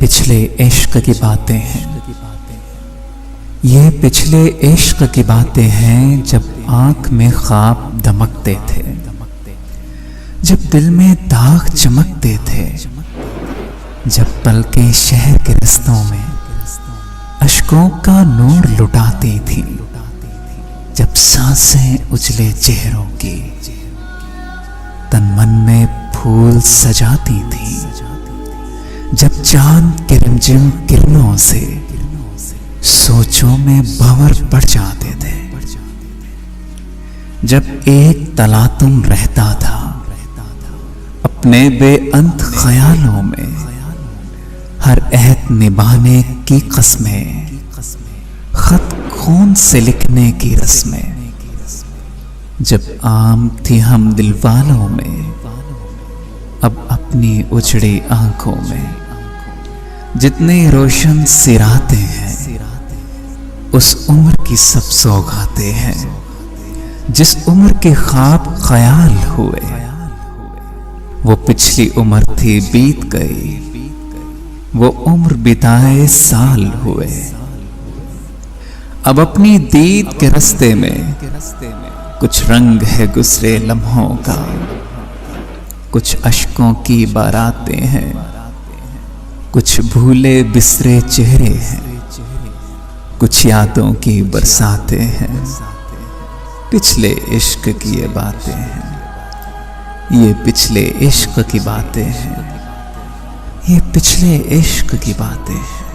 पिछले इश्क की बातें हैं। ये पिछले इश्क की बातें हैं, जब आंख में ख्वाब दमकते थे, जब दिल में दाग चमकते थे, जब पलकें शहर के रस्तों में अश्कों का नूर लुटाती थी, जब सांसें उजले चेहरों की तन मन में फूल सजाती थी, जब चांद के रिमझिम किरणों से सोचों में भंवर पड़ जाते थे, जब एक तलातुम रहता था अपने बेअंत ख्यालों में, हर अहद निभाने की कसमें, खत खून से लिखने की रस्में, जब आम थी हम दिल वालों में, अब अपनी उजड़ी आंखों में जितने रोशन सिराते हैं, उस उम्र की सब सौगातें हैं। जिस उम्र के ख्वाब ख्याल हुए, वो पिछली उम्र थी बीत गई, वो उम्र बिताए साल हुए। अब अपनी दीद के रास्ते में कुछ रंग है गुजरे लम्हों का, कुछ अश्कों की बारातें हैं, कुछ भूले बिसरे चेहरे हैं, कुछ यादों की बरसातें हैं। पिछले इश्क की ये बातें हैं, ये पिछले इश्क की बातें हैं, ये पिछले इश्क की बातें हैं।